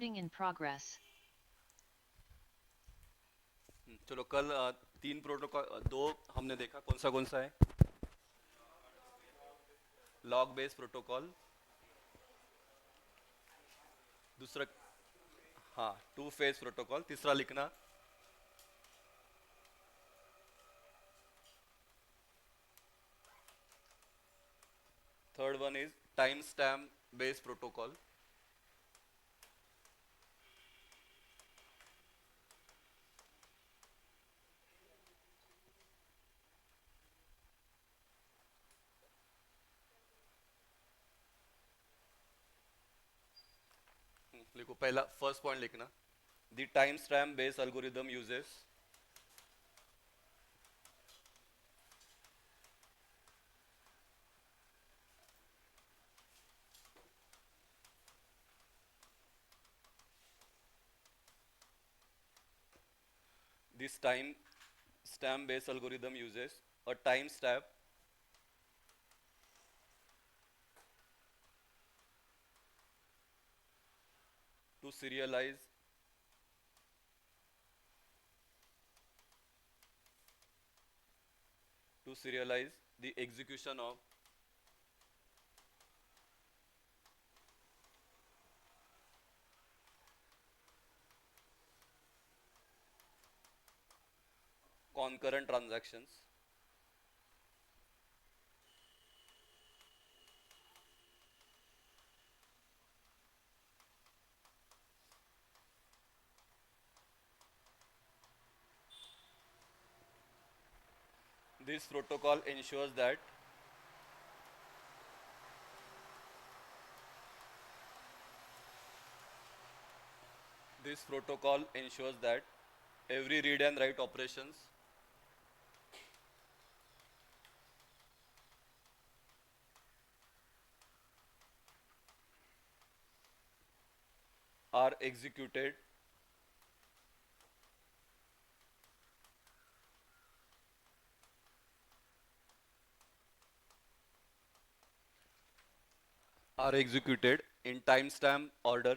In progress. चलो कल तीन प्रोटोकॉल दो हमने देखा, कौन सा है? Log base protocol. दूसरा, हाँ, टू फेज प्रोटोकॉल। तीसरा लिखना। Third one is time stamp base protocol. लिखो, पहला फर्स्ट पॉइंट लिखना। The time stamp base algorithm uses this time stamp based algorithm uses a time stamp to serialize the execution of concurrent transactions. This protocol ensures that every read and write operations are executed in timestamp order.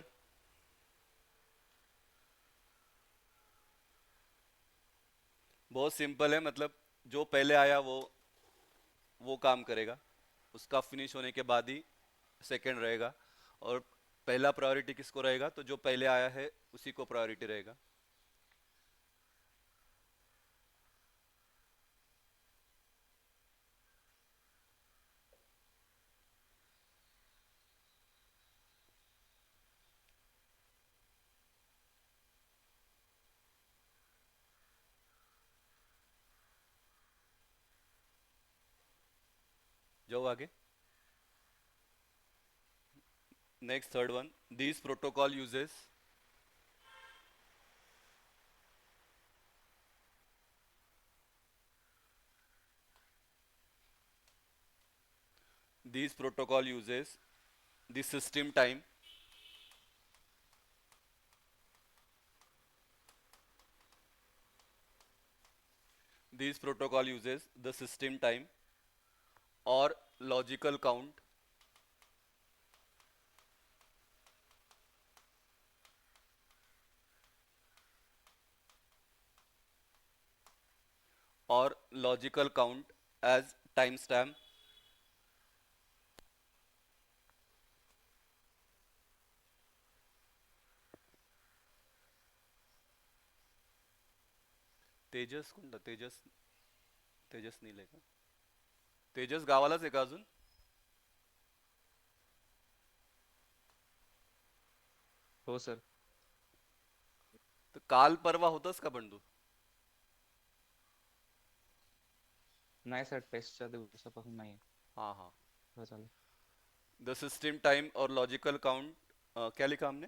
बहुत simple है, मतलब जो पहले आया वो काम करेगा, उसका फिनिश होने के बाद ही सेकंड रहेगा। और पहला प्रायोरिटी किसको रहेगा? तो जो पहले आया है उसी को प्रायोरिटी रहेगा। जाओ आगे। Next, third one, this protocol uses this protocol uses the system time this protocol uses the system time और लॉजिकल काउंट और logical count as time stamp. Tejas कोणता? तेजस, तेजस नीले का? तेजस गावालाच आहे का अजून? हो सर. तर काल परवा होतस का पण तू? नाही सर, टेस्टच्या दिवसापासून नाही. हाँ हाँ। हो चालेल. द सिस्टम टाइम और लॉजिकल काउंट, क्या लिखा हमने?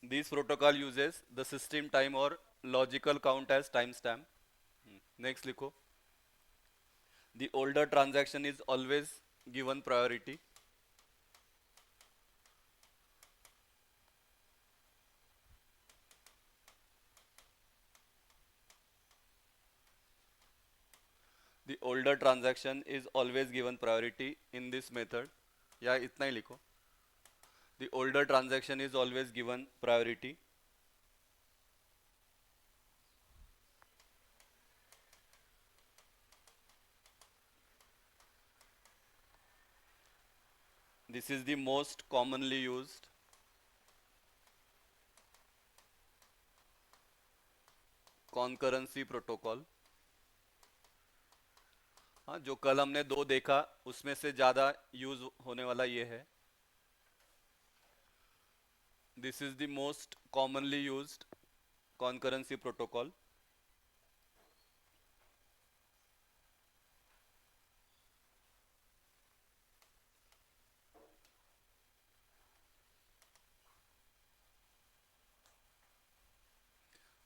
This protocol uses the system time और logical count as time stamp. Next लिखो, the older transaction is always given priority. The older transaction is always given priority in this method, या इतना ही लिखो। The older transaction is always given priority. This is the most commonly used. Concurrency protocol. हाँ, जो कल हमने दो देखा उसमें से ज़्यादा यूज होने वाला ये है. This is the most commonly used concurrency protocol.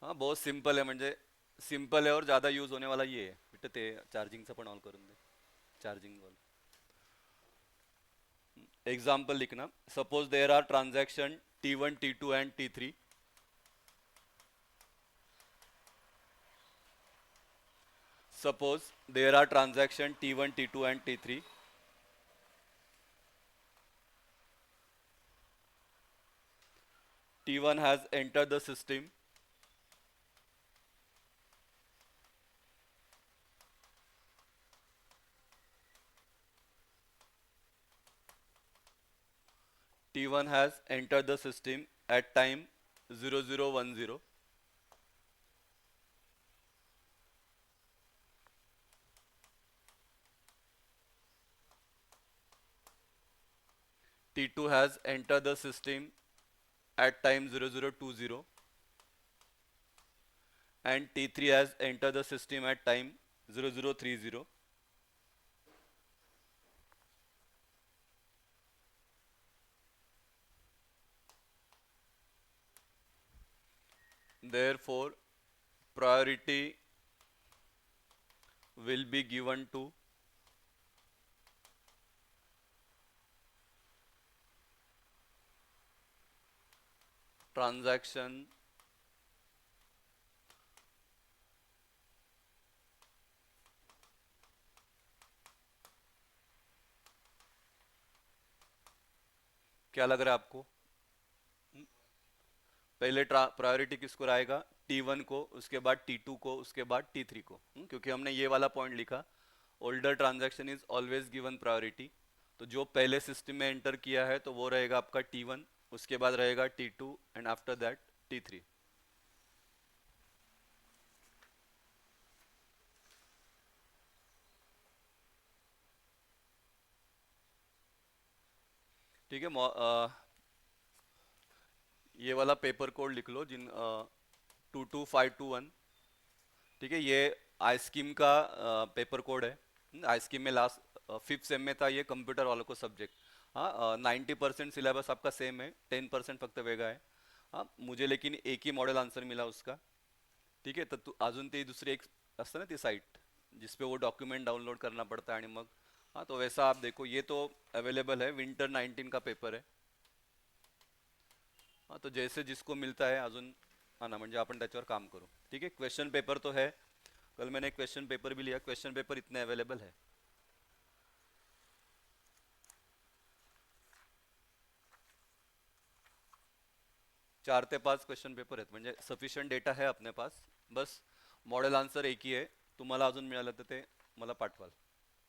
हाँ, बहुत सिंपल है, म्हणजे सिंपल है और ज़्यादा यूज होने वाला ये आहे. बेटा ते चार्जिंगचं पण ऑन करून दे. चार्जिंग वाला एग्जाम्पल लिखना. Suppose there are transaction T1, T2 and T3. Suppose there are transaction T1, T2 and T3. T1 has entered the system. T1 has entered the system at time 0010. T2 has entered the system at time 0020 and T3 has entered the system at time 0030. Therefore, priority will be given to transaction क्या लग रहा है आपको? पहले priority किसको रहेगा? T1 को, उसके बाद T2 को, उसके बाद T3 को. क्योंकि हमने ये वाला पॉइंट लिखा, older transaction is always given priority. तो जो पहले सिस्टम में एंटर किया है तो वो रहेगा आपका T1, उसके बाद रहेगा T2 and after that T3. ठीक है. ये वाला पेपर कोड लिख लो, जिन 22521. ठीक है, ये आई स्कीम का पेपर कोड है. आई स्कीम में लास्ट 5th सेम में था ये कंप्यूटर वालों को सब्जेक्ट. हाँ, 90% सिलेबस आपका सेम है, 10% फक्त वेगळा आहे. हाँ, मुझे लेकिन एक ही मॉडेल आंसर मिला उसका. ठीक है, तर तू अजून ते दुसरी एक असतं ना ती साइट जिसपे वो डॉक्यूमेंट डाउनलोड करना पड़ता है आणि मग. हाँ, तो वैसा आप देखो, ये तो अवेलेबल है, विंटर 19 का पेपर है. हाँ, तो जैसे जिसको मिलता है अजून हा ना, म्हणजे आपण त्याच्यावर काम करू. ठीक है, क्वेश्चन पेपर तो है. कल मैंने क्वेश्चन पेपर भी लिया, क्वेश्चन पेपर इतने अवेलेबल है. 4 ते 5 क्वेश्चन पेपर आहेत, म्हणजे सफिशियंट डेटा है अपने पास. बस मॉडेल आंसर एक ही है. तुम्हाला अजून मिळालं तर ते मला पाठवाल.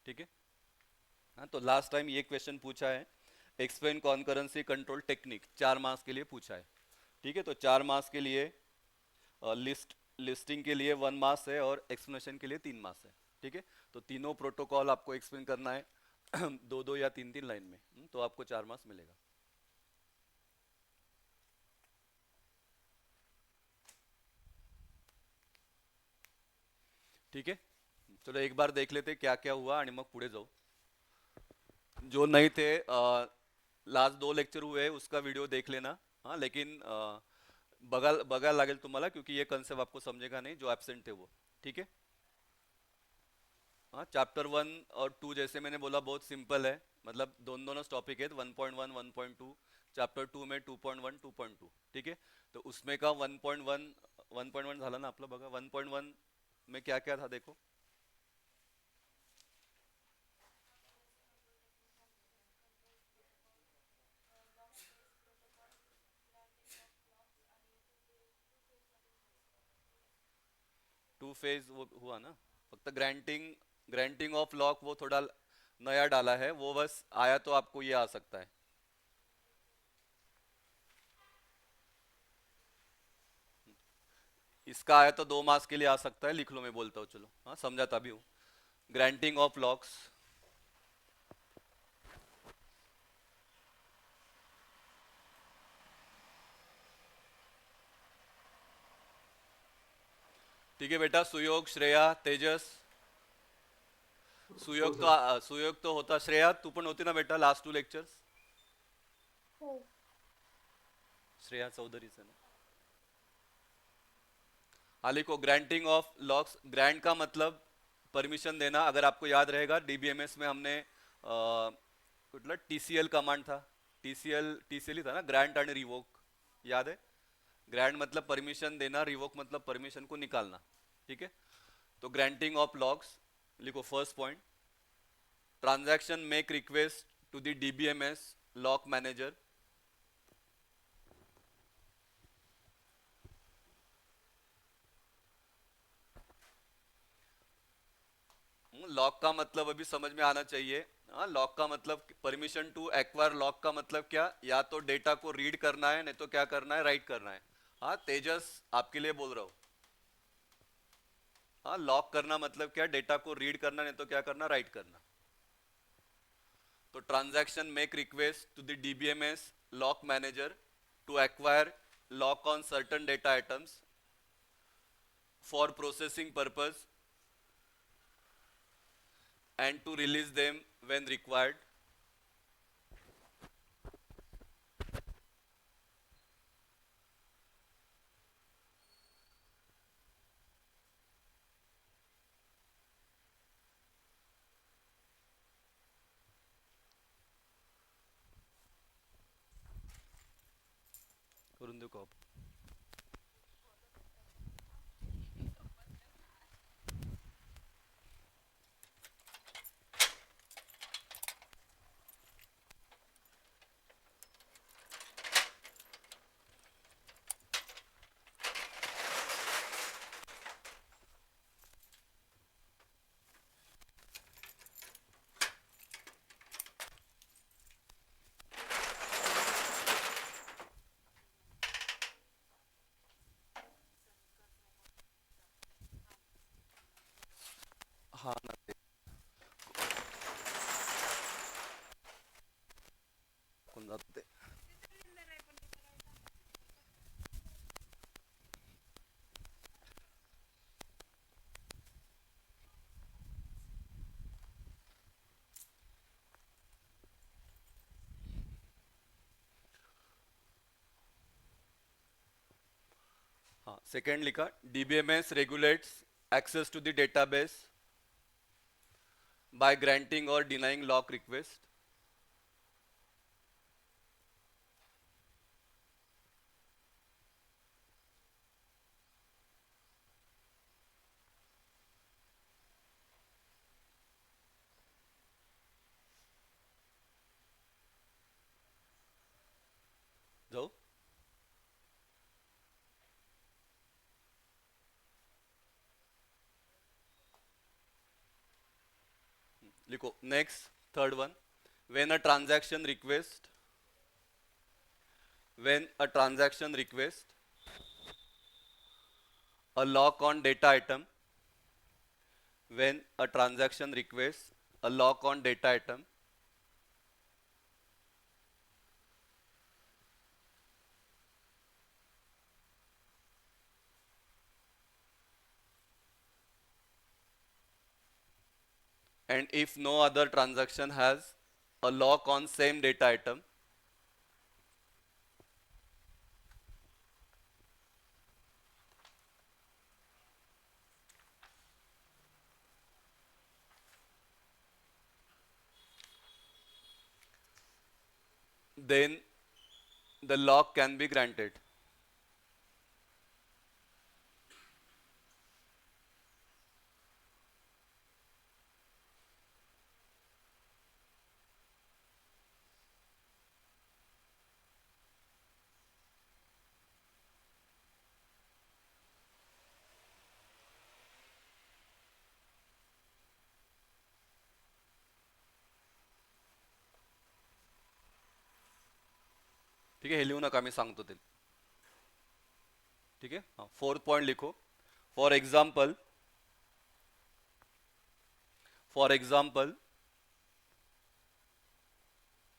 ठीक है. हाँ, तो लास्ट टाइम ये क्वेश्चन पूछा है, explain concurrency control technique, 4 marks के लिए पूछा है. ठीक है, तो 4 मार्क्स के लिए लिस्टिंग के लिए 1 मार्क्स है और एक्सप्लेनेशन के लिए 3 मार्क्स है. ठीक है, तो तीनों प्रोटोकॉल आपको एक्सप्लेन करना है 2-2 या 3-3 लाइन में. तो आपको 4 मार्क्स मिलेगा. ठीक है, चलो एक बार देख लेते क्या क्या हुआ आणि मग पुढे जाऊ. जो नहीं थे, लास्ट 2 लेक्चर हुए उसका वीडियो देख लेना. हाँ, लेकिन बघायला लागेल तुम्हाला, क्योंकि ये कंसेप्ट आपको समझेगा नहीं जो एब्सेंट थे वो. ठीक है. हाँ, चैप्टर 1 और 2 जैसे मैंने बोला बहुत सिंपल है, मतलब दोनों दोनों टॉपिक है, 1.1 1.2. चैप्टर 2 में 2.1 2.2. ठीक है, तो उसमें का 1.1 झाला ना आपलं. बघा 1.1 में क्या क्या था देखो. टू फेज वो हुआ ना, फक्त ग्रांटिंग ऑफ लॉक वो थोड़ा नया डाला है, वो बस आया तो आपको ये आ सकता है। इसका आया तो 2 मास के लिए आ सकता है, लिख लो, मैं बोलता हूँ, चलो, हाँ समझाता भी हूँ। ग्रांटिंग ऑफ लॉक्स, ठीक है बेटा। सुयोग, श्रेया, तेजस, हो सुयोग तो सर. सुयोग तो होता, श्रेया तू पण होती ना बेटा लास्ट 2 लेक्चर्स? हो. श्रेया चौधरीचं ना। हाली को ग्रांटिंग ऑफ लॉक्स, ग्रांट का मतलब परमिशन देना। अगर आपको याद रहेगा डीबीएमएस में हमने कुठला टीसीएल कमांड था, टीसीएल ही था ना, ग्रांट आणि रिवोक, याद है? ग्रांट मतलब परमिशन देना, रिवोक मतलब परमिशन को निकालना, ठीक है। तो ग्रांटिंग ऑफ लॉक्स लिखो first point, transaction make request to the DBMS lock manager, lock का मतलब अभी समझ में आना चाहिए। हाँ, लॉक का मतलब परमिशन टू एक्वायर, लॉक का मतलब क्या, या तो डेटा को रीड करना है, नहीं तो क्या करना है, राइट करना है। हाँ तेजस, आपके लिए बोल रहा हूँ। हाँ, लॉक करना मतलब क्या, डेटा को रीड करना, नहीं तो क्या करना, राइट करना। तो transaction make request to the DBMS lock manager to acquire lock on certain data items for processing purpose and to release them when required. करून देऊ का आपण? हाँ ना ते कोण जातं ते. हाँ सेकंड लिखा, DBMS regulates access to the database by granting or denying lock request. जाओ, लिखो next third one, when a transaction request when a transaction request a lock on data item, when a transaction requests a lock on data item and if no other transaction has a lock on same data item, then the lock can be granted. ठीक आहे, हे लिहू नका, मी सांगतो ते. ठीक आहे, हां, 4th point लिखो. For example,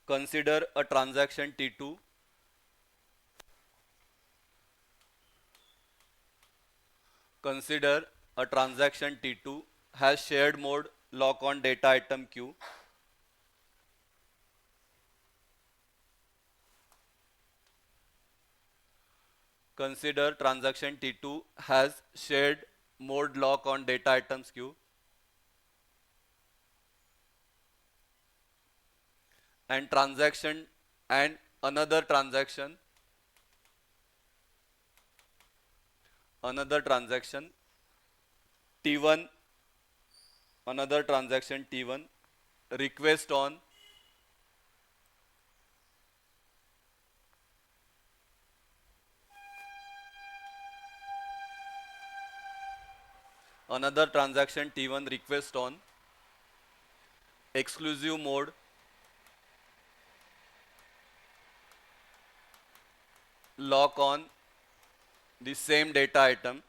consider a transaction T2. Consider a transaction T2 has shared mode lock on data item Q. Consider transaction T2 has shared mode lock on data items Q. And transaction and another transaction T1, another transaction T1 request on another transaction T1 request on exclusive mode lock on the same data item.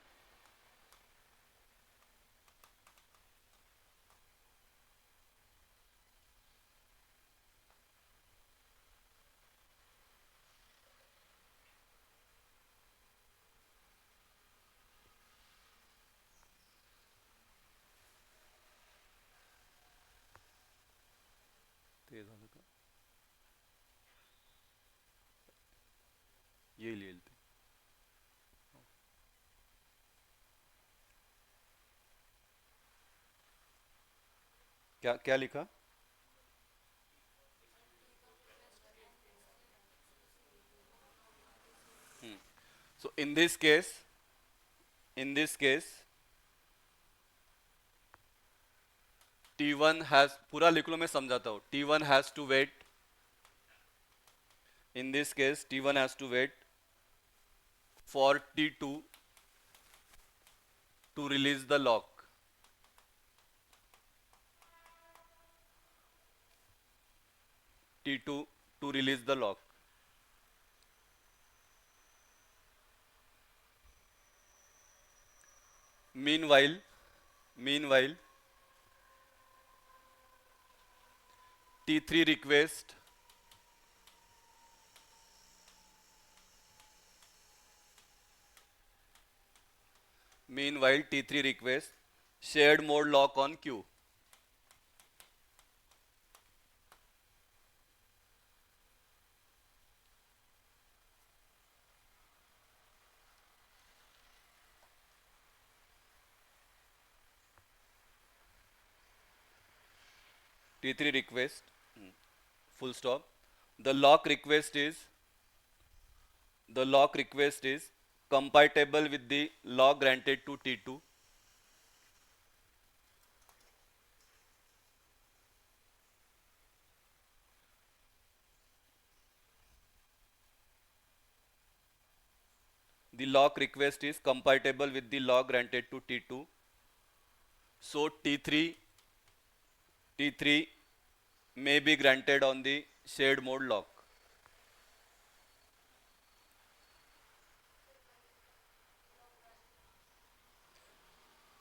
ते झालं का? येईल ते. क्या क्या लिखा? So in this case, T1 has, पूरा लिख लो, मैं समझाता हूँ. T1 has to wait. In this case, T1 has to wait for T2 to release the lock. T2 to release the lock. Meanwhile, T3 request shared mode lock on Q. T3 request, full stop. The lock request is compatible with the lock granted to T2. The lock request is compatible with the lock granted to T2. So T3 may be granted on the shared mode lock.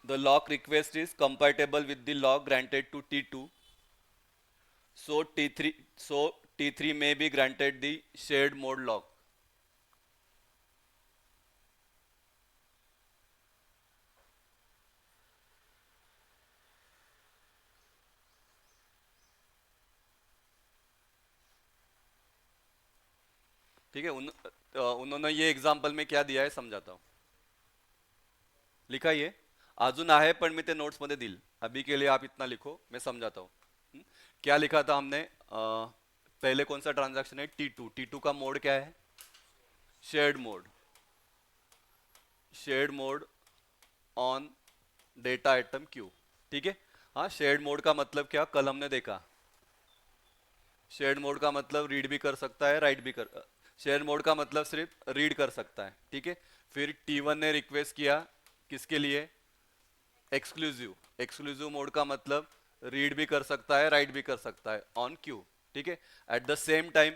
The lock request is compatible with the lock granted to T2. So T3 may be granted the shared mode lock. ठीक है, उन्होंने ये example में क्या दिया है समझाता हूँ. लिखा ये अजून आहे पण मी ते नोट्स मध्ये दिल. अभी के लिए आप इतना लिखो, मैं समझाता हूँ. क्या लिखा था हमने? पहले कौन सा ट्रांजैक्शन है? T2 का मोड क्या है? Shared mode on data item Q. ठीक है, हाँ. शेयर्ड मोड का मतलब क्या? कल हमने देखा. शेयर्ड मोड का मतलब रीड भी कर सकता है, राइट भी कर. शेयर मोड का मतलब सिर्फ रीड कर सकता है. ठीक है, फिर T1 ने रिक्वेस्ट किया किसके लिए? एक्सक्लूसिव मोड का मतलब रीड भी कर सकता है, राइट भी कर सकता है ऑन क्यू. ठीक है, एट द सेम टाइम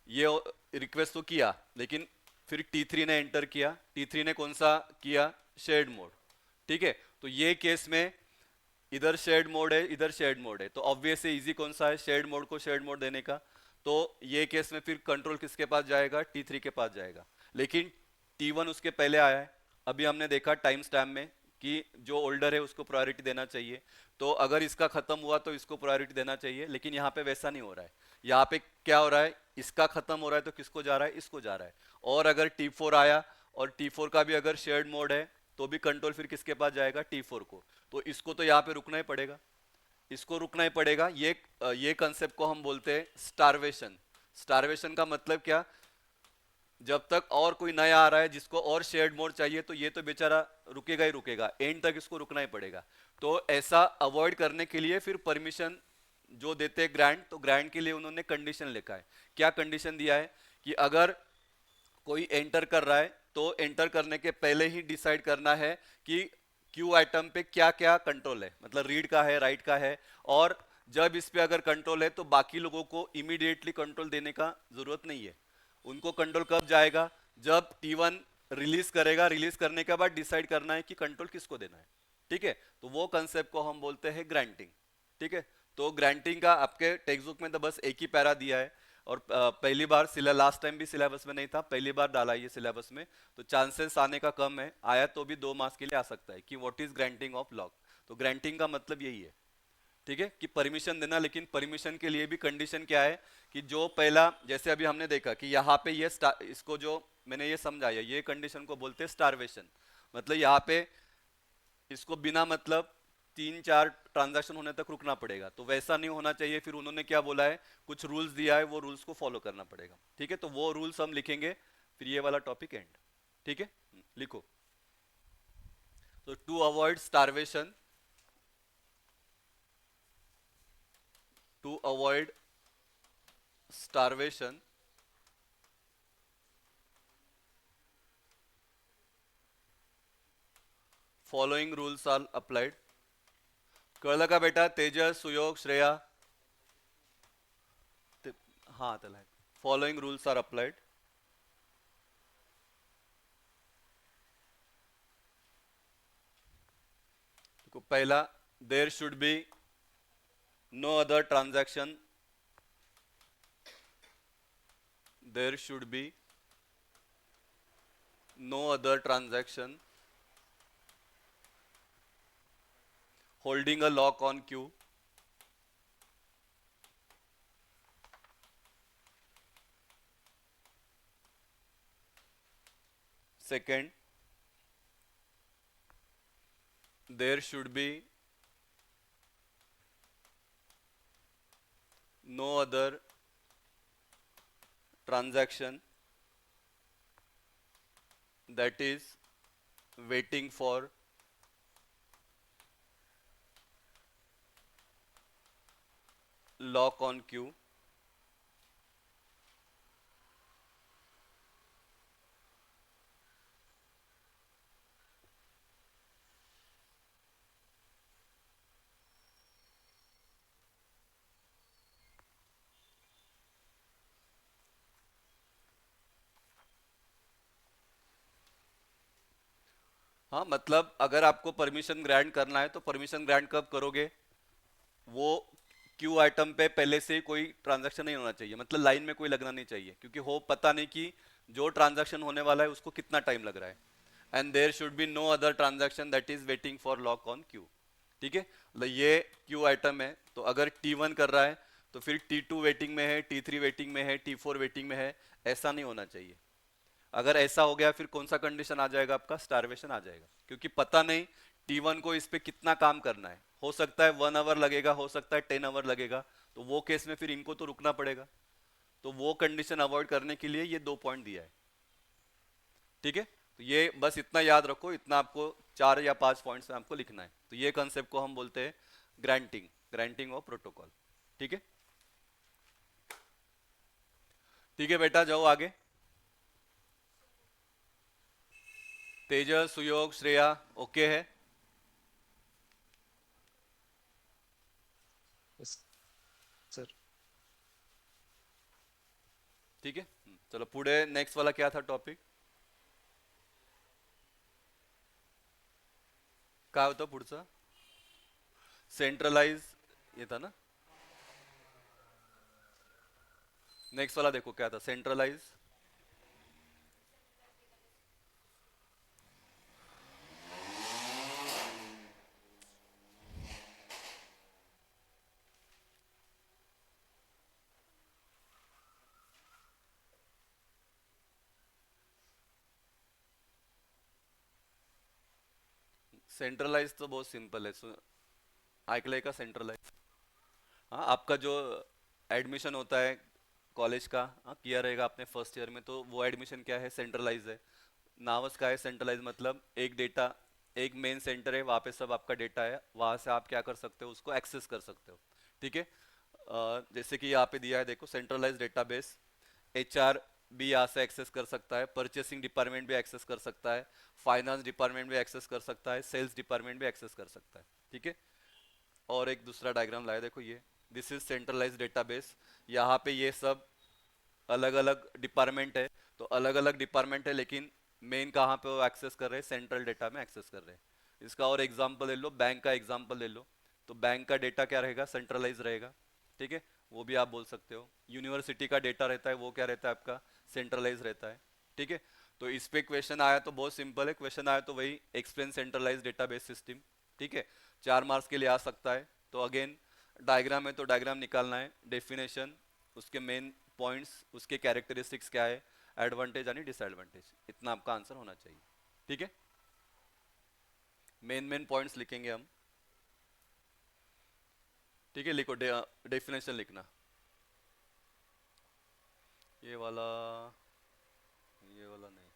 ये रिक्वेस्ट तो किया, लेकिन फिर T3 ने एंटर किया। T3 ने कौन सा किया? Shared mode. ठीक है, तो ये केस में इधर शेयर्ड मोड है, इधर शेयर्ड मोड है, तो ऑब्वियस है इजी कौन सा है? शेयर्ड मोड को शेयर्ड मोड देने का। तो ये केस में फिर कंट्रोल किसके पास जाएगा? T3 के पास जाएगा। लेकिन T1 उसके पहले आया है। अभी हमने देखा टाइम स्टैम्प में कि जो ओल्डर है उसको प्रायोरिटी देना चाहिए, तो अगर इसका खत्म हुआ तो इसको प्रायोरिटी देना चाहिए, लेकिन यहाँ पे वैसा नहीं हो रहा है। यहाँ पे क्या हो रहा है? इसका खत्म हो रहा है तो किसको जा रहा है? इसको जा रहा है। और अगर T4 आया और T4 का भी अगर शेयर्ड मोड है तो भी कंट्रोल फिर किसके पास जाएगा? T4 को। तो इसको तो यहाँ पे रुकना ही पड़ेगा, इसको रुकना ही पड़ेगा। ये कंसेप्ट को हम बोलते हैं स्टारवेशन। स्टारवेशन का मतलब क्या? जब तक और कोई नया आ रहा है जिसको और शेयर्ड मोड चाहिए, तो ये तो बेचारा रुकेगा ही रुकेगा, एंड तक इसको रुकना ही पड़ेगा। तो ऐसा अवॉइड करने के लिए फिर परमिशन जो देते हैं ग्रांट, तो ग्रांट के लिए उन्होंने कंडीशन लिखा है। क्या कंडीशन दिया है? कि अगर कोई एंटर कर रहा है तो एंटर करने के पहले ही डिसाइड करना है कि क्यू आइटम पे क्या क्या कंट्रोल है, मतलब रीड का है, राइट का है। और जब इस पे अगर कंट्रोल है तो बाकी लोगों को इमीडिएटली कंट्रोल देने का जरूरत नहीं है। उनको कंट्रोल कब जाएगा? जब T1 रिलीज करेगा, रिलीज करने के बाद डिसाइड करना है कि कंट्रोल किसको देना है। ठीक है, तो वो कंसेप्ट को हम बोलते हैं ग्रांटिंग। ठीक है, तो ग्रांटिंग का आपके टेक्स्ट बुक में तो बस एक ही पैरा दिया है, और पहली बार लास्ट टाइम भी सिलेबस में नहीं था, पहली बार डाला ये सिलेबस में, तो चांसेस आने का कम है। आया तो भी 2 मार्क्स के लिए आ सकता है कि what is granting of lock. तो ग्रांटिंग का मतलब यही है। ठीक है, कि परमिशन देना, लेकिन परमिशन के लिए भी कंडीशन क्या है? कि जो पहला, जैसे अभी हमने देखा कि यहाँ पे ये इसको जो मैंने ये समझाया, ये कंडीशन को बोलते हैं स्टारवेशन। मतलब यहाँ पे इसको बिना मतलब 3-4 ट्रांजैक्शन होने तक रुकना पड़ेगा, तो वैसा नहीं होना चाहिए। फिर उन्होंने क्या बोला है? कुछ रूल्स दिया है, वो रूल्स को फॉलो करना पड़ेगा। ठीक है, तो वो रूल्स हम लिखेंगे, फिर ये वाला टॉपिक एंड। ठीक है, लिखो। तो to avoid starvation, to avoid starvation following rules are applied. कळलं का बेटा? तेजस, सुयोग, श्रेया? हाँ त्याला फॉलोइंग रूल्स आर अप्लाइड। देखो, पहला, there should be no other transaction, there should be no other transaction holding a lock on queue. Second, there should be no other transaction that is waiting for lock on queue. हाँ, मतलब अगर आपको permission grant करना है तो permission grant कब करोगे? वो क्यू आइटम पे पहले से ही कोई ट्रांजैक्शन नहीं होना चाहिए, मतलब लाइन में कोई लगना नहीं चाहिए, क्योंकि हो पता नहीं कि जो ट्रांजैक्शन होने वाला है उसको कितना टाइम लग रहा है। And there should be no other transaction that is waiting for lock on queue. ठीक है, मतलब ये क्यू आइटम है, तो अगर T1 कर रहा है तो फिर T2 वेटिंग में है, T3 वेटिंग में है, T4 वेटिंग में है। ऐसा नहीं होना चाहिए। अगर ऐसा हो गया फिर कौन सा कंडीशन आ जाएगा आपका? स्टारवेशन आ जाएगा, क्योंकि पता नहीं T1 को इस पे कितना काम करना है। हो सकता है 1 आवर लगेगा, हो सकता है 10 आवर लगेगा, तो वो केस में फिर इनको तो रुकना पड़ेगा। तो वो कंडीशन अवॉइड करने के लिए ये 2 पॉइंट दिया है। ठीक है, तो ये बस इतना याद रखो, इतना आपको 4 या 5 पॉइंट्स में आपको लिखना है। तो ये कंसेप्ट को हम बोलते हैं ग्रांटिंग, ग्रांटिंग ऑफ प्रोटोकॉल। ठीक है, ठीक है बेटा, जाओ आगे। तेजस, सुयोग, श्रेया ओके है? Yes sir. ठीक आहे. चलो पुढे नेक्स्ट वाला क्या था टॉपिक, काय होतं पुढचं, सेंट्रलाइज ये था ना. नेक्स्ट वाला देखो क्या था, सेंट्रलाइज. सेंट्रलाइज तो बहुत सिंपल है. ऐकलंय का सेंट्रलाइज. हाँ, आपका जो एडमिशन होता है कॉलेज का, हाँ, किया रहेगा आपने फर्स्ट ईयर में, तो वो एडमिशन क्या है, सेंट्रलाइज है. नावस का है सेंट्रलाइज, मतलब एक डेटा, एक मेन सेंटर है, वहाँ पे सब आपका डेटा है, वहाँ से आप क्या कर सकते हो, उसको एक्सेस कर सकते हो. ठीक है. जैसे कि यहाँ पे दिया है देखो, सेंट्रलाइज डेटाबेस, एचआर भी यहाँ से एक्सेस कर सकता है, परचेसिंग डिपार्टमेंट भी एक्सेस कर सकता है, फाइनेंस डिपार्टमेंट भी एक्सेस कर सकता है, सेल्स डिपार्टमेंट भी एक्सेस कर सकता है. ठीक है. और एक दूसरा डायग्राम लाया देखो ये, दिस इज सेंट्रलाइज डेटाबेस. यहाँ पे ये सब अलग अलग डिपार्टमेंट है, तो अलग अलग डिपार्टमेंट है, लेकिन मेन कहाँ पे वो एक्सेस कर रहे हैं, सेंट्रल डेटा में एक्सेस कर रहे हैं. इसका और एग्जांपल ले लो, बैंक का एग्जांपल ले लो, तो बैंक का डेटा क्या रहेगा, सेंट्रलाइज रहेगा. ठीक है, वो भी आप बोल सकते हो. यूनिवर्सिटी का डेटा रहता है, वो क्या रहता है आपका, सेंट्रलाइज रहता है. ठीक है. तो इस पे क्वेश्चन आया तो बहुत सिंपल है, क्वेश्चन आया तो वही एक्सप्लेन सेंट्रलाइज डेटाबेस सिस्टम. ठीक है, 4 मार्क्स के लिए आ सकता है. तो अगेन डायग्राम है तो डायग्राम निकालना है, डेफिनेशन, उसके मेन पॉइंट्स, उसके कैरेक्टरिस्टिक्स क्या है, एडवांटेज आणि डिसएडवांटेज, इतना आपका आंसर होना चाहिए. ठीक है. मेन मेन पॉइंट्स लिखेंगे हम. ठीक है, लिखो, डेफिनेशन लिखना. ये वाला, ये वाला नहीं.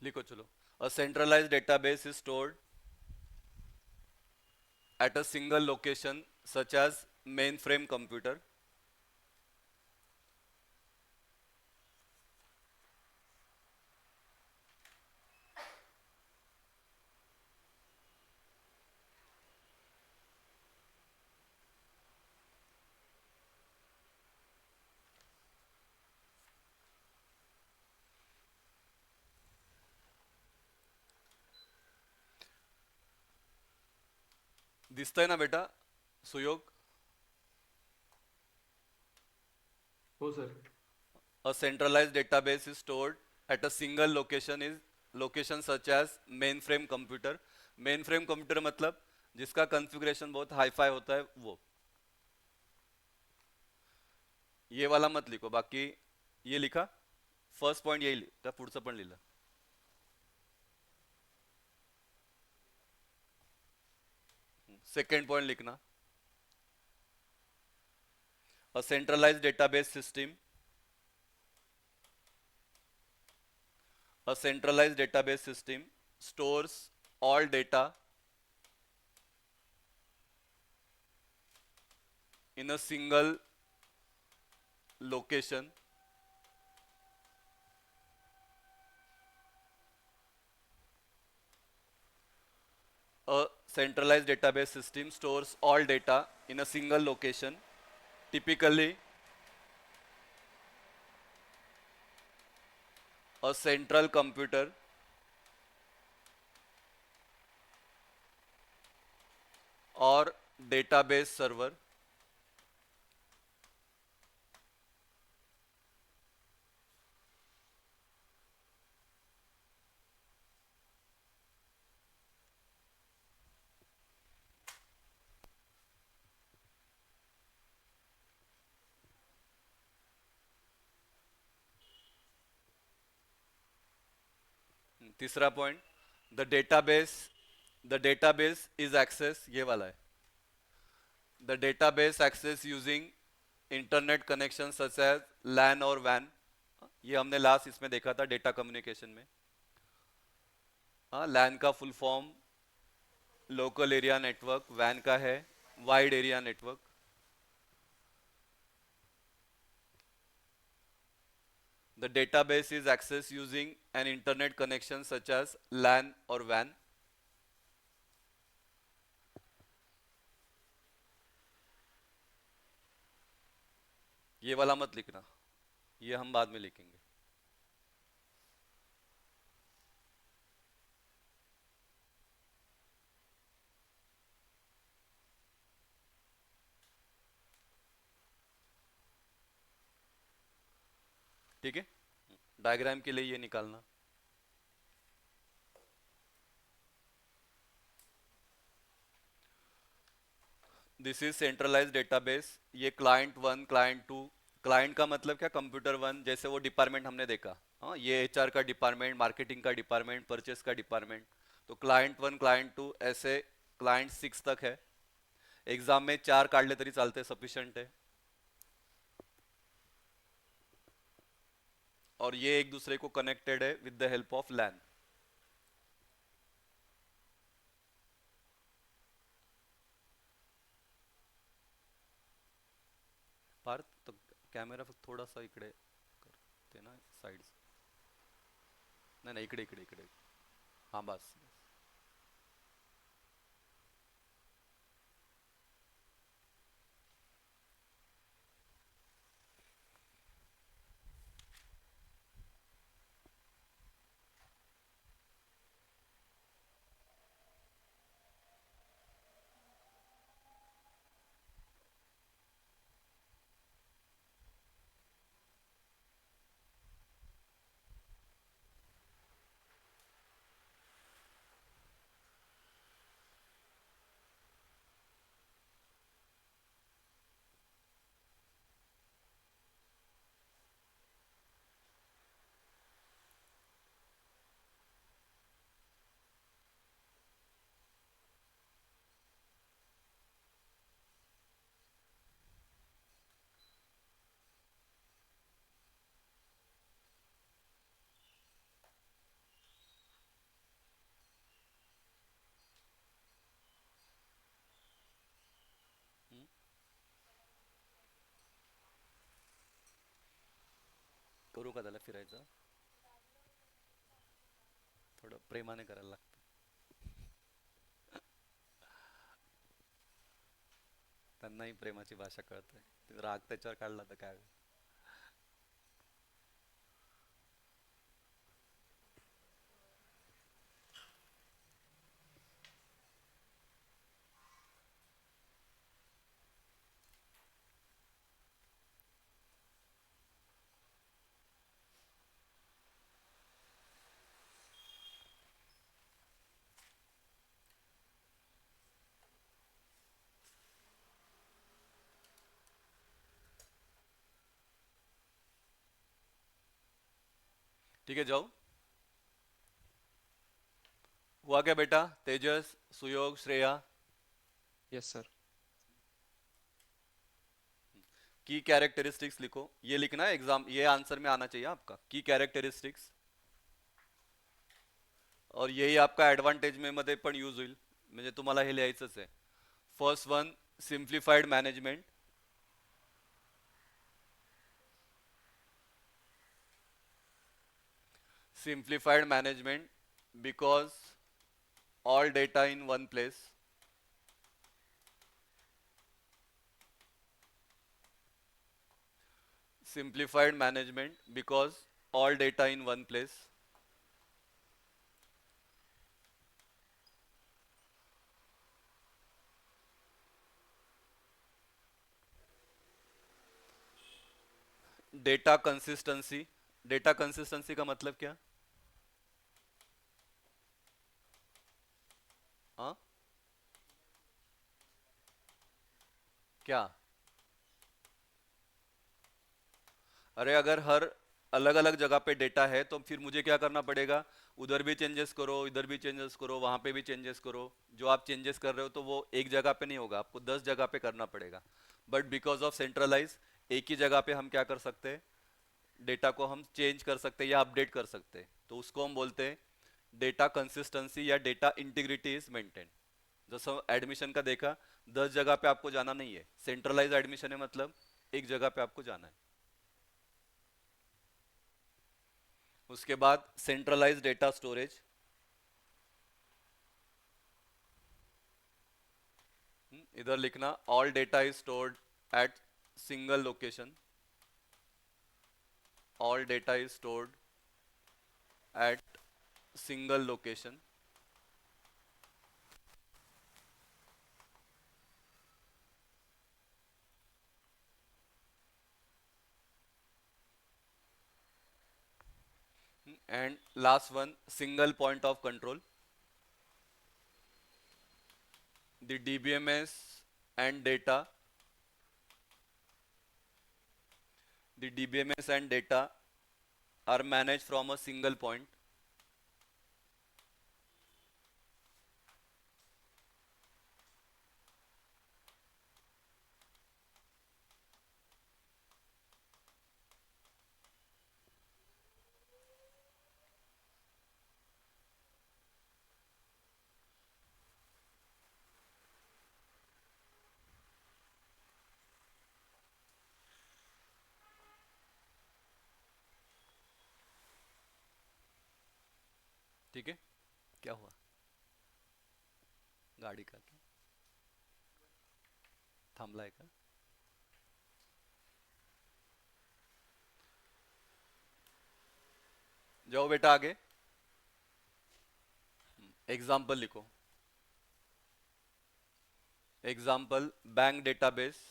लिखो चलो. A centralised database is stored at a single location such as mainframe computer. दिसतंय ना बेटा सुयोग. हो sir. A centralized database is stored at a single location is location such as mainframe computer. Mainframe computer मतलब जिसका configuration बहुत hi fi होता है वो. ये वाला मत लिखो, बाकी ये लिखा, फर्स्ट पॉइंट यही का पुढचं पण लिहिलं. सेकंड पॉइंट लिखना, a centralized database system, a centralized database system stores all data in a single location. A centralized database system stores all data in a single location, typically a central computer or database server. तीसरा point, the database is access, ये वाला है, the database access using internet connection such as LAN और वैन, ये हमने last इसमें देखा था डेटा कम्युनिकेशन में। हाँ, लैन का full form local area network, वैन का है wide area network. The database is access using an internet connection such as LAN और वैन। ये वाला मत लिखना, ये हम बाद में लिखेंगे। ठीक है, डायग्राम के लिए ये निकालना। दिस इज सेंट्रलाइज डेटाबेस, ये client one client two, client का मतलब क्या, कंप्यूटर वन, जैसे वो डिपार्टमेंट हमने देखा। हाँ, ये एचआर का डिपार्टमेंट, मार्केटिंग का डिपार्टमेंट, परचेस का डिपार्टमेंट। तो क्लाइंट वन क्लाइंट टू ऐसे क्लाइंट 6 तक है। एग्जाम में 4 काढले तरी चालते, सफिशियंट है। और ये एक दूसरे को कनेक्टेड है विद द हेल्प ऑफ लैन। पार्थ, तो कॅमेरा फक्त थोडासा इकडे करते ना, साइड, नाही नाही, इकडे इकडे इकडे, हाँ बस। करू का त्याला फिरायचं, थोडं प्रेमाने करायला लागतं, त्यांनाही प्रेमाची भाषा कळते, राग त्याच्यावर काढला तर काय. ठीक है, जाओ। हुआ क्या बेटा, Tejas, Suyog, Shreya? Yes sir. Key characteristics लिखो, ये लिखना है एग्जाम, ये आंसर में आना चाहिए आपका, की कैरेक्टरिस्टिक्स। और यही आपका ऍडव्हान्टेज में मध्ये पण यूज होईल, म्हणजे तुम्हाला हे लिहायचंच आहे. First one, simplified management. Simplified management because all data in one place. Simplified management because all data in one place. Data consistency, data consistency का मतलब क्या? हाँ, क्या? अरे अगर हर अलग अलग जगह पे डेटा है तो फिर मुझे क्या करना पड़ेगा, उधर भी चेंजेस करो, इधर भी चेंजेस करो, वहां पे भी चेंजेस करो। जो आप चेंजेस कर रहे हो तो वो एक जगह पे नहीं होगा, आपको 10 जगह पे करना पड़ेगा। बट बिकॉज ऑफ सेंट्रलाइज, एक ही जगह पे हम क्या कर सकते हैं, डेटा को हम चेंज कर सकते हैं या अपडेट कर सकते हैं। तो उसको हम बोलते हैं डेटा कंसिस्टेंसी या डेटा इंटीग्रिटी इज मेंटेन। जैसे एडमिशन का देखा, 10 जगह पे आपको जाना नहीं है, सेंट्रलाइज एडमिशन है मतलब एक जगह पे आपको जाना है। उसके बाद सेंट्रलाइज डेटा स्टोरेज, इधर लिखना all data is stored at single location, all data is stored at single location. And last one, single point of control. The DBMS and data, the DBMS and data are managed from a single point. ठीक है, क्या हुआ, गाड़ी का क्या थांबलाय का? जाओ बेटा आगे, एग्जाम्पल लिखो। Example bank database,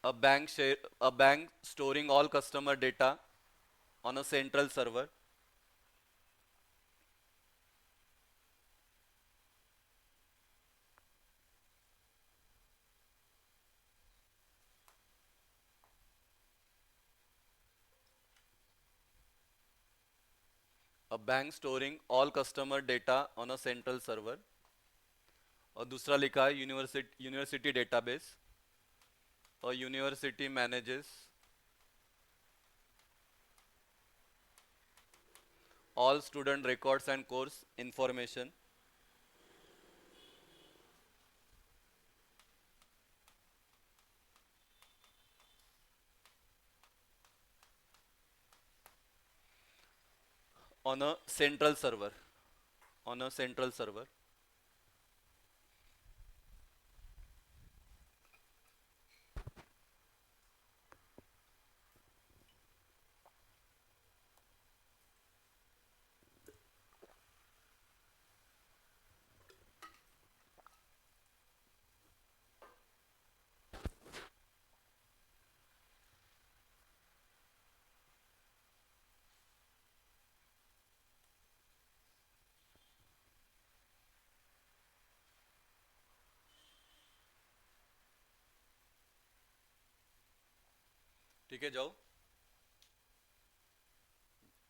a bank storing all customer data on a central server. A bank storing all customer data on a central server. और दूसरा लिखा है यूनिवर्सिटी डेटाबेस, और university manages all student records and course information on a central server, on a central server. ठीक है, जाओ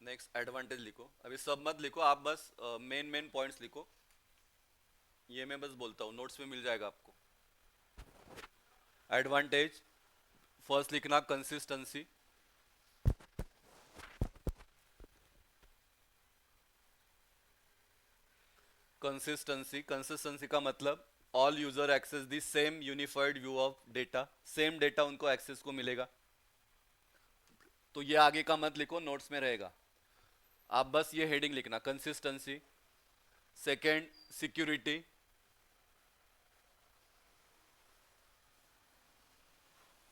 next advantage लिखो। अभी सब मत लिखो, आप बस मेन मेन पॉइंट्स लिखो, ये मैं बस बोलता हूँ, नोट्स में मिल जाएगा आपको। एडवांटेज, फर्स्ट लिखना कंसिस्टेंसी, कंसिस्टेंसी कंसिस्टेंसी का मतलब all user access the same unified view of data, same data उनको एक्सेस को मिलेगा। तो ये आगे का मत लिखो, नोट्स में रहेगा, आप बस ये हेडिंग लिखना कंसिस्टेंसी। सेकेंड सिक्योरिटी,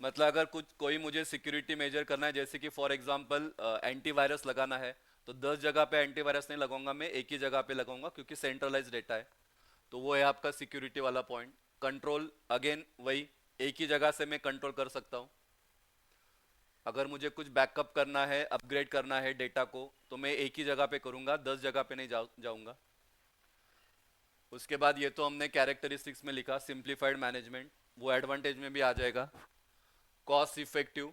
मतलब अगर कुछ कोई मुझे सिक्योरिटी मेजर करना है, जैसे कि फॉर एग्जांपल एंटीवायरस लगाना है, तो 10 जगह पे एंटीवायरस नहीं लगाऊंगा, मैं एक ही जगह पे लगाऊंगा क्योंकि सेंट्रलाइज डेटा है। तो वो है आपका सिक्योरिटी वाला पॉइंट। कंट्रोल, अगेन वही, एक ही जगह से मैं कंट्रोल कर सकता हूँ। अगर मुझे कुछ बैकअप करना है, अपग्रेड करना है डेटा को, तो मैं एक ही जगह पे करूंगा, 10 जगह पे नहीं जाऊंगा। उसके बाद ये तो हमने कैरेक्टरिस्टिक्स में लिखा, सिंप्लीफाइड मैनेजमेंट, वो एडवांटेज में भी आ जाएगा। कॉस्ट इफेक्टिव,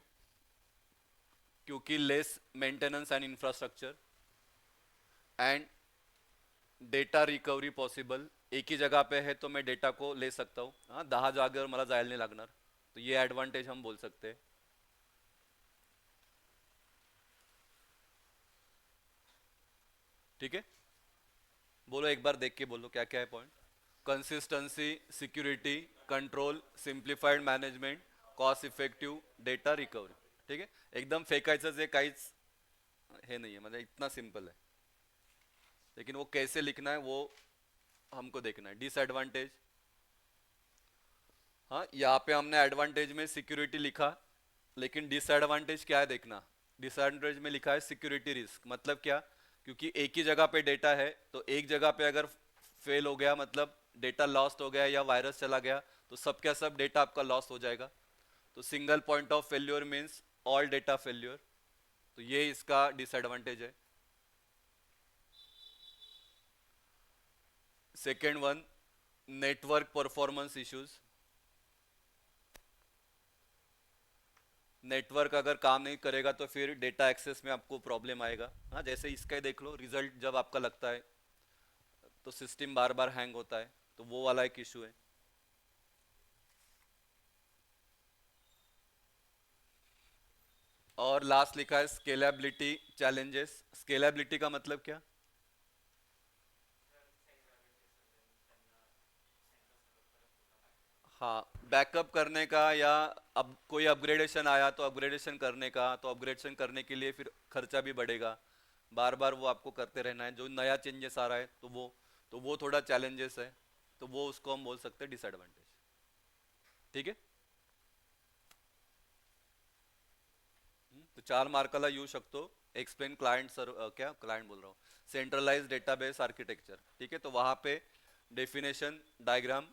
क्योंकि less maintenance and infrastructure, and data recovery possible, एक ही जगह पे है तो मैं डेटा को ले सकता हूँ, हाँ 10 जागेवर मला जायला नाही लागणार, तो ये एडवांटेज हम बोल सकते हैं। ठीक है, बोलो एक बार देख के बोलो क्या क्या है point. Consistency, security, control, simplified management, cost effective, data recovery. ठीक है, एकदम फेकायचं जे काहीच हे नहीं है, मतलब इतना सिंपल है, लेकिन वो कैसे लिखना है वो हमको देखना है। डिसएडवांटेज, हाँ यहाँ पे हमने एडवांटेज में सिक्योरिटी लिखा, लेकिन डिसएडवांटेज क्या है देखना। डिसएडवांटेज में लिखा है सिक्योरिटी रिस्क, मतलब क्या, क्योंकि एक ही जगह पे डेटा है तो एक जगह पे अगर फेल हो गया, मतलब डेटा लॉस्ट हो गया या वायरस चला गया, तो सब क्या सब डेटा आपका लॉस हो जाएगा। तो single point of failure means all data failure, तो ये इसका डिसएडवांटेज है। Second one, network performance issues, network अगर काम नहीं करेगा तो फिर डेटा एक्सेस में आपको प्रॉब्लम आएगा। हाँ जैसे इसका ही देख लो, रिजल्ट जब आपका लगता है तो सिस्टम बार बार हैंग होता है, तो वो वाला एक इशू है। और लास्ट लिखा है स्केलेबिलिटी चैलेंजेस। स्केलेबिलिटी का मतलब क्या, हाँ बैकअप करने का, या अब कोई अपग्रेडेशन आया तो अपग्रेडेशन करने का, तो अपग्रेडेशन करने के लिए फिर खर्चा भी बढ़ेगा, बार बार वो आपको करते रहना है, जो नया चेंजेस आ रहा है तो वो थोड़ा चैलेंजेस है, तो वो उसको हम बोल सकते हैं डिसएडवांटेज। ठीक है, तो 4 मार्काला येऊ शकतो एक्सप्लेन क्लाइंट क्या क्लाइंट बोल रहा हूँ, सेंट्रलाइज डेटाबेस आर्किटेक्चर। ठीक है, तो वहाँ पे डेफिनेशन डायग्राम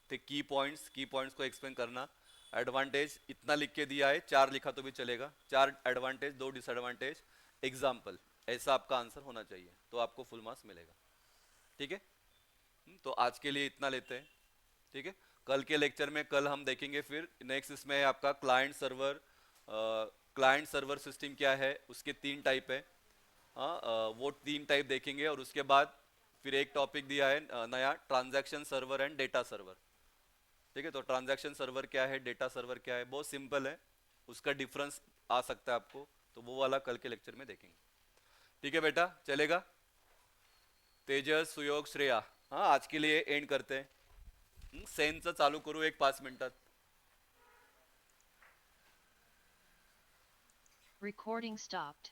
थे, की पॉइंट्स को एक्सप्लेन करना। एडवांटेज इतना लिख के दिया है, 4 लिखा तो भी चलेगा, 4 एडवांटेज 2 डिसएडवांटेज, एग्जाम्पल, ऐसा आपका आंसर होना चाहिए, तो आपको फुल मार्क्स मिलेगा। ठीक है, तो आज के लिए इतना लेते हैं। ठीक है, कल के लेक्चर में कल हम देखेंगे फिर नेक्स्ट, इसमें है आपका client server. Client server system क्या है, उसके 3 टाइप है, हाँ वो 3 टाइप देखेंगे, और उसके बाद फिर एक टॉपिक दिया है नया, transaction server and data server. ठीक है, तो ट्रांजैक्शन सर्वर क्या है, डेटा सर्वर क्या है, बहुत सिंपल है, उसका डिफरेंस आ सकता है आपको, तो वो वाला कल के लेक्चर में देखेंगे। ठीक है बेटा, चलेगा। तेजस, सुयोग, श्रेया, हाँ आज के लिए एंड करते हैं। सेनचं चालू करू एक 5 मिनिटात। Recording stopped.